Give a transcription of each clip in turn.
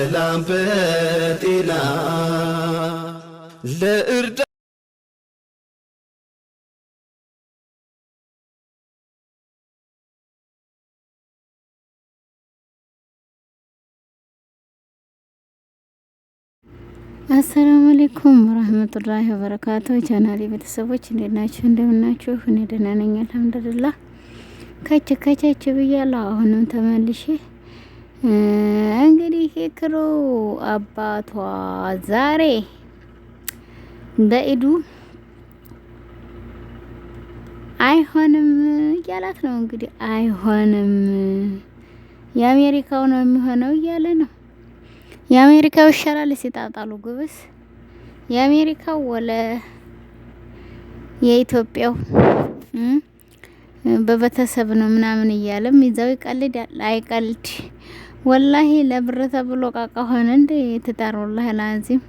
በሰላም በጤና ለእርዳ አሰላሙ አለይኩም ወራህመቱላሂ ወበረካቱ። ቻናሌ ቤተሰቦች እንዴት ናችሁ? እንደምናችሁ? እኔ ደህና ነኝ አልሐምዱሊላህ። ከቸ ብያለሁ። አሁንም ተመልሼ እንግዲህ ኢክሩ አባቷ ዛሬ በኢዱ አይሆንም እያላት ነው። እንግዲህ አይሆንም የአሜሪካው ነው የሚሆነው እያለ ነው። የአሜሪካው ይሻላል ሲጣጣሉ ጉብስ የአሜሪካው ወለ የኢትዮጵያው በቤተሰብ ነው ምናምን እያለም ይዘው ይቀልዳል። አይቀልድ ወላሂ ለብር ተብሎ ቃቃ ሆነ እንደ ትዳር ወላሂ ላዚም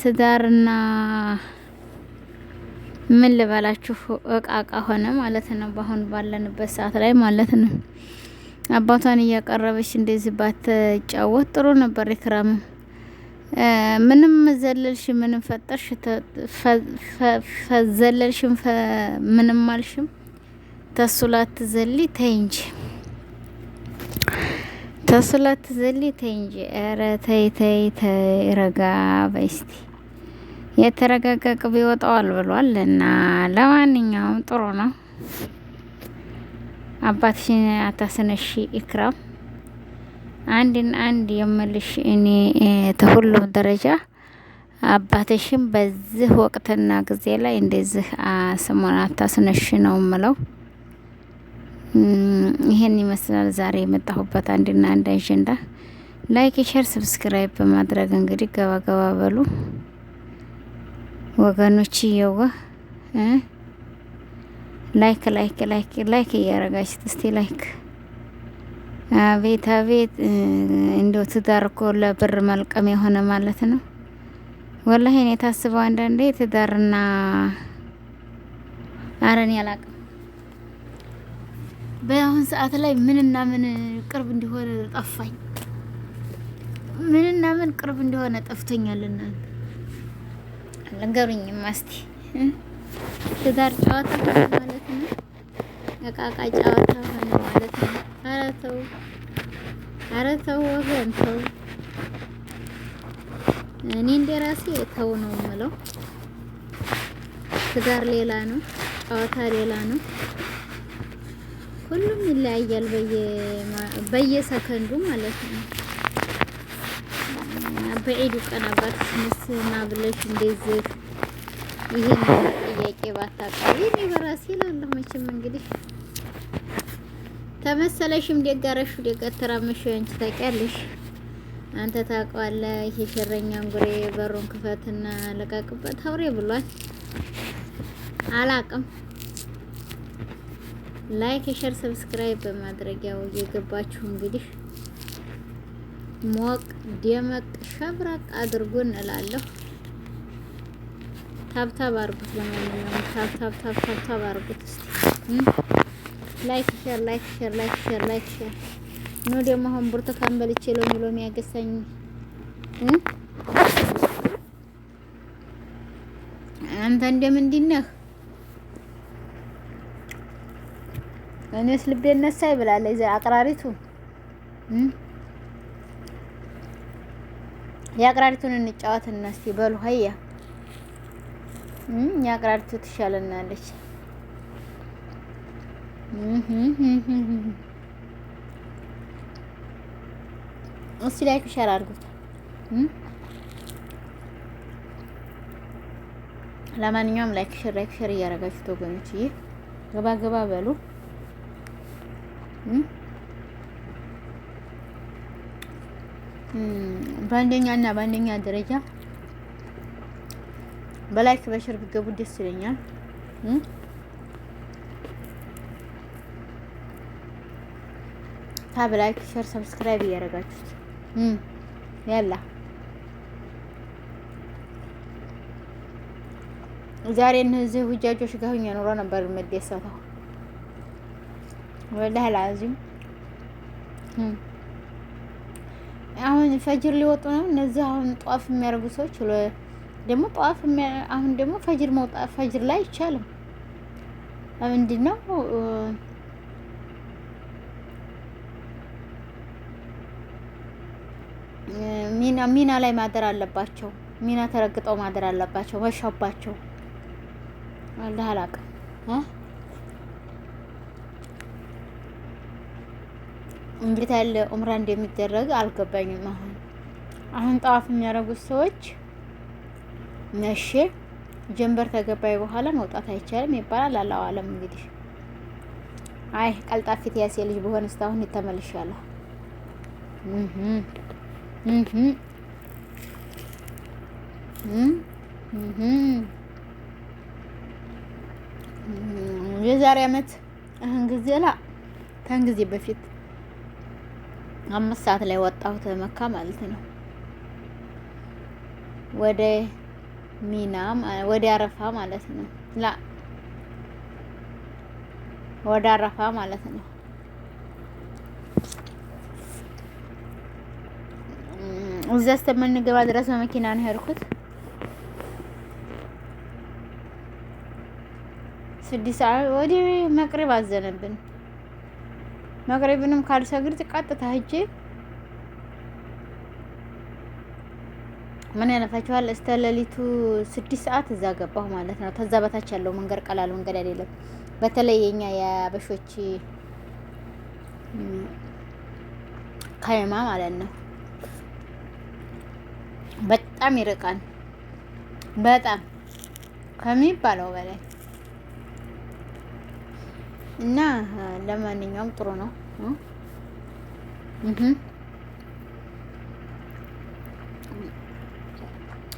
ትዳርና ምን ልበላችሁ እቃቃ ሆነ ማለት ነው። በአሁን ባለንበት ሰዓት ላይ ማለት ነው። አባቷን እያቀረበች እንደዚህ ባትጫወት ጥሩ ነበር። ኢክራም ምንም ዘለልሽ ምንም ፈጠርሽ ዘለልሽም ምንም አልሽም ተሱላት ዘሊ ተይንጂ ተሱላት ዘሊ ተይንጂ። ኧረ ተይ ተይ ተይ ረጋ በስቲ የተረጋጋ ቅቤ ይወጣዋል ብሏል። እና ለማንኛውም ጥሩ ነው። አባትሽን አታስነሺ ኢክራም። አንድ የምልሽ እኔ ተሁሉም ደረጃ አባትሽን በዚህ ወቅትና ጊዜ ላይ እንደዚህ ስሙን አታስነሺ ነው የምለው። ይሄን ይመስላል ዛሬ የመጣሁበት አንድ አጀንዳ። ላይክ፣ ሼር፣ ሰብስክራይብ በማድረግ እንግዲህ ገባ ገባ በሉ ወገኖች ይየዋ ላይክ እያረጋችሁ እስቲ ላይክ። አቤት አቤት እንደው ትዳር እኮ ለብር መልቀም የሆነ ማለት ነው። ወላሂ እኔ ታስበው አንዳንዴ ትዳርና አረን ያላቅም በአሁን ሰዓት ላይ ምንና ምን ቅርብ እንደሆነ ጠፋኝ። ምንና ምን ቅርብ እንደሆነ ጠፍቶኛልና ለንገሩኝማ እስቲ። ትዳር ጨዋታ ሆነ ማለት ነው። እቃቃ ጨዋታ ሆነ ማለት ነው። ኧረ ተው ወገን ተው። እኔ እንደራሴ ተው ነው የምለው። ትዳር ሌላ ነው፣ ጨዋታ ሌላ ነው። ሁሉም ይለያያል በየሰከንዱ ማለት ነው። በዒዱ ቀን አባትሽንስ ብለሽ እንደዚህ ይሄን ጥያቄ ባታቀርቢ እኔ በራሴ እላለሁ። መቼም እንግዲህ ተመሰለሽም ደጋረሽ ደጋተራመሽ አንቺ ታውቂያለሽ። አንተ ታውቀዋለህ። ይሄ ሸረኛን ጉሬ በሩን ክፈትና ለቃቅበት አውሬ ብሏል። አላቅም። ላይክ፣ ሼር፣ ሰብስክራይብ በማድረግ ያው እየገባችሁ እንግዲህ ሞቅ ደመቅ ሸብረቅ አድርጉን እላለሁ። ታብታብ አርጉት። ለማንኛውም ታብታብ አርጉት እስቲ። ላይክ ሼር ነው ደግሞ አሁን ብርቱካን በልቼ ሎሚ ያገሳኝ አንተ እንደምንድን ነህ? እኔስ ልቤ ነሳ ይብላል እዛ አቅራሪቱ የአቅራሪቱን እንጫወትና እስቲ በሉ ሀያ የአቅራሪቱ ትሻለናለች። እስቲ ላይክ ሼር አድርጉት። ለማንኛውም ላይክ ሼር እያደረጋችሁት ወገኖች ገባ በሉ። በአንደኛ ደረጃ በላይክ በሼር ብትገቡ ደስ ይለኛል። ታብ ላይክ ሼር ሰብስክራይብ እያደረጋችሁት ያላ ዛሬ እነዚህ ውጃጆች ጋር ሆኜ ኖሮ ነበር የምደሰተው። ወላሂ ላዚም አሁን ፈጅር ሊወጡ ነው እነዚህ አሁን ጧፍ የሚያደርጉ ሰዎች ደግሞ ጧፍ አሁን ደግሞ ፈጅር መውጣት ፈጅር ላይ አይቻልም። ምንድነው ሚና ላይ ማደር አለባቸው። ሚና ተረግጠው ማደር አለባቸው። መሻባቸው አላህ አላውቅም። እንዴት ያለ ኡምራ እንደሚደረግ አልገባኝም። አሁን ጣዋፍ የሚያደርጉት ሰዎች ነሽ ጀንበር ተገባይ በኋላ መውጣት አይቻልም ይባላል። አላህ አለም እንግዲህ አይ ቀልጣፊት ያሴ ልጅ በሆነ እስካሁን ተመልሻለሁ። የዛሬ አመት አሁን ጊዜ ከጊዜ በፊት 5 ሰዓት ላይ ወጣሁት መካ ማለት ነው። ወደ ሚና ወደ አረፋ ማለት ነው። ወደ አረፋ ማለት ነው። እዛ እስከምንገባ ድረስ በመኪና ነው ሄድኩት። 6 ሰዓት ወደ መቅሪብ አዘነብን። መቅሪብንም ካልሰግድ ቀጥታ ሂጄ ምን ያነፋችኋል እስከ ሌሊቱ 6 ሰዓት እዛ ገባሁ ማለት ነው። ተዛ በታች ያለው መንገድ ቀላል መንገድ አይደለም። በተለይ የኛ የአበሾች ካይማ ማለት ነው በጣም ይርቃል። በጣም ከሚባለው በላይ እና ለማንኛውም ጥሩ ነው።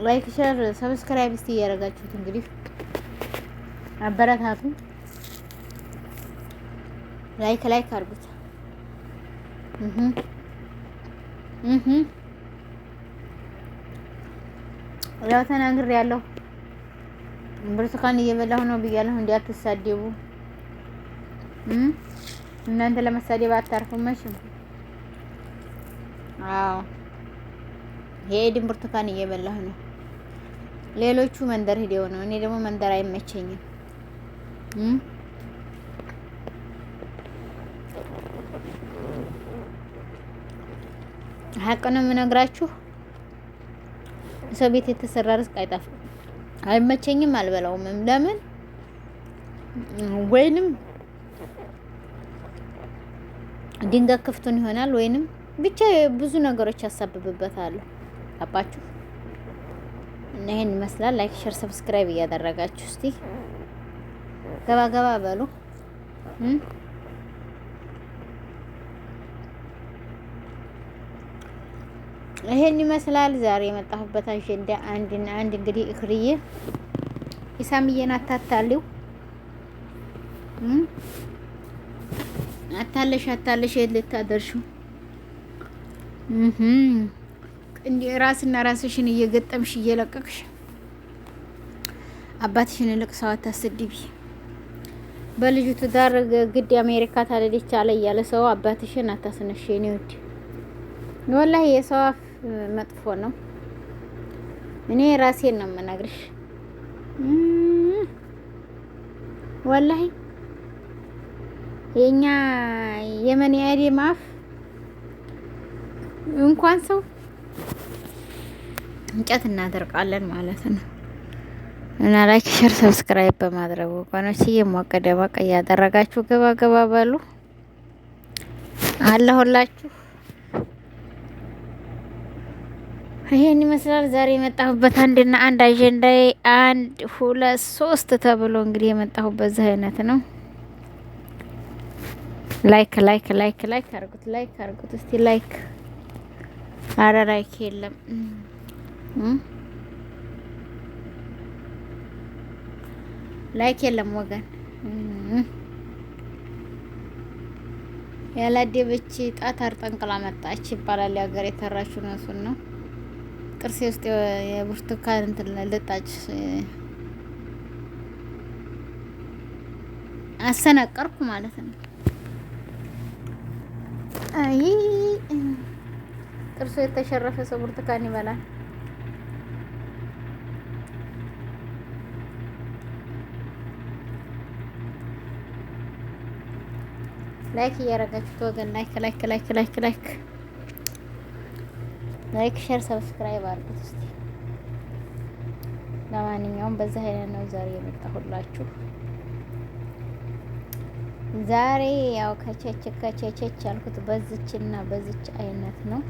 ላይክ ሼር ሰብስክራይብ እስቲ እያደረጋችሁት እንግዲህ አበረታቱ። ላይክ አድርጉት። ያው ተናግሬያለሁ። ብርቱካን እየበላሁ ነው ብያለሁ። እንዳትሳደቡ እናንተ ለመሳደብ አታርፉም መቼም። አዎ የኤድን ብርቱካን እየበላሁ ነው። ሌሎቹ መንደር ሄደው ነው። እኔ ደግሞ መንደር አይመቸኝም። ሀቅ ነው የምነግራችሁ። ሰው ቤት የተሰራ ርስቅ አይጣፍም። አይመቸኝም፣ አልበላውም። ለምን ወይንም ድንጋይ ክፍቱን ይሆናል ወይንም ብቻ ብዙ ነገሮች ያሳብብበታል። አባችሁ እና ይሄን ይመስላል። ላይክ ሼር ሰብስክራይብ እያደረጋችሁ እስቲ ገባ ገባ በሉ። ይሄን ይመስላል ዛሬ የመጣሁበት አጀንዳ አንድና አንድ። እንግዲህ እክርዬ ኢሳምዬን አታታልው አታለሽ ልታደርሽው እንዴ ራስና ራስሽን እየገጠምሽ እየለቀቅሽ አባትሽን ልቅ ሰው አታስድቢ። በልጁ ትዳር ግድ አሜሪካ ታለች አለ እያለ ሰው አባትሽን አታስነሽ። እኔ ወድ ወላሂ የሰው አፍ መጥፎ ነው። እኔ ራሴን ነው የምነግርሽ። ወላሂ የኛ የመን ያዲ ማፍ እንኳን ሰው እንጨት እናደርቃለን ማለት ነው። እና ላይክ ሼር ሰብስክራይብ በማድረግ ወቀኖች የሞቀ ደመቅ እያደረጋችሁ ገባ ገባ በሉ። አለሁላችሁ። ይሄን ይመስላል ዛሬ የመጣሁበት አንድና አንድ አጀንዳዬ 1 2 3 ተብሎ እንግዲህ የመጣሁበት ዚህ አይነት ነው። ላይክ አርጉት እስቲ ላይክ። አረ ላይክ የለም ላይክ የለም ወገን። ያላደበች ጣት አርጠንቅላ መጣች ይባላል። ያገር የተራችሁ ነው እሱን ነው። ጥርሴ ውስጥ የብርቱካን እንትን ልጣጭ አሰነቀርኩ ማለት ነው። አይ ጥርሱ የተሸረፈ ሰው ብርቱካን ይበላል። ላይክ እያደረጋችሁት ወገን ላይክ ሼር ሰብስክራይብ አድርጉት እስቲ። ለማንኛውም በዛ አይነት ነው ዛሬ የመጣሁላችሁ። ዛሬ ያው ከቸች ያልኩት በዚችና በዚች አይነት ነው።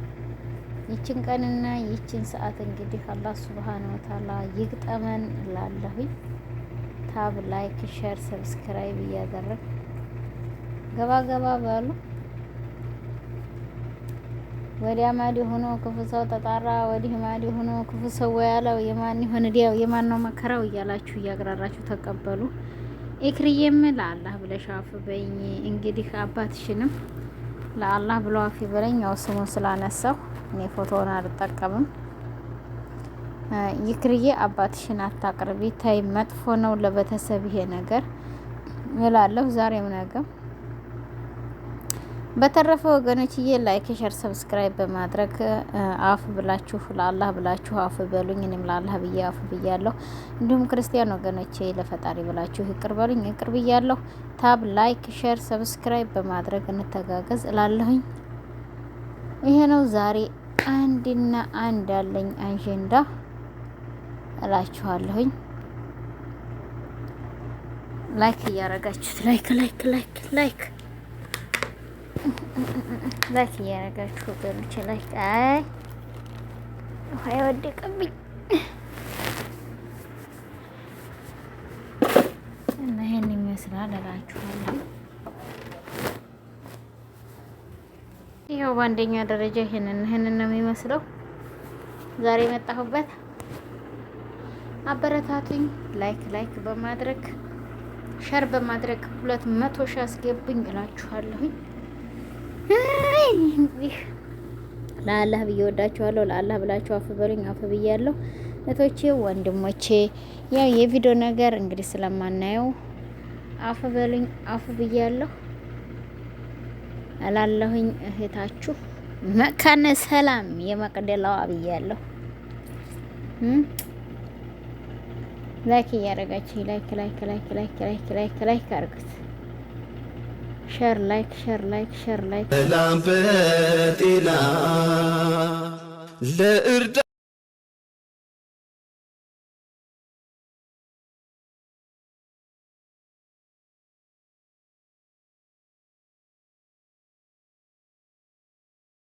ይችን ቀንና ይችን ሰዓት እንግዲህ አላህ ሱብሃነሁ ወተዓላ ይግጠመን እላለሁኝ። ታብ ላይክ ሼር ሰብስክራይብ እያደረግ ገባ በሉ። ወዲያ ማዲ ሆኖ ክፉ ሰው ተጣራ፣ ወዲህ ማዲ ሆኖ ክፉ ሰው ያለው የማን ይሆን ዲያው የማን ነው መከራው እያላችሁ እያግራራችሁ ተቀበሉ። ኢክሪዬም ለአላህ ብለሽ አፍ በይኝ። እንግዲህ አባትሽንም ለአላህ ብሎ አፍ በለኝ። ያው ስሙን ስላነሳው እኔ ፎቶውን አልጠቀምም። ይክሪዬ አባትሽን አታቅርቢ፣ ታይ መጥፎ ነው ለቤተሰብ ይሄ ነገር እላለሁ ዛሬም ነገም። በተረፈ ወገኖችዬ ላይክ ሼር ሰብስክራይብ በማድረግ አፍ ብላችሁ ለአላህ ብላችሁ አፍ በሉኝ። እኔም ለአላህ ብዬ አፍ ብያለሁ። እንዲሁም ክርስቲያን ወገኖቼ ለፈጣሪ ብላችሁ ይቅር በሉኝ፣ ይቅር ብያለሁ። ታብ ላይክ ሼር ሰብስክራይብ በማድረግ እንተጋገዝ እላለሁኝ። ይሄ ነው ዛሬ አንድና አንድ ያለኝ አጀንዳ እላችኋለሁኝ። ላይክ እያረጋችሁት ላይክ እያረጋችሁ ወገኖች ላይክ አይ ውሃ የወደቀብኝ እና ይሄን ይመስላል እላችኋለሁ። ይኸው በአንደኛ ደረጃ ይሄንን ነው የሚመስለው ዛሬ የመጣሁበት። አበረታቱኝ። ላይክ በማድረግ ሸር በማድረግ 200 ሺህ አስገቡኝ እላችኋለሁኝ። እንግዲህ ለአላህ ብዬ ወዳችኋለሁ። ለአላህ ብላችሁ አፍ በሉኝ፣ አፍ ብያለሁ። እህቶቼ ወንድሞቼ፣ ያው የቪዲዮ ነገር እንግዲህ ስለማናየው አፍ በሉኝ፣ አፍ ብያለሁ እላለሁኝ። እህታችሁ መካነ ሰላም የመቅደላዋ ብያለሁ። ላይክ እያደረጋችሁ ላይክ አድርጉት። ሸር ላይክ ሰላም በጤና ለእርዳ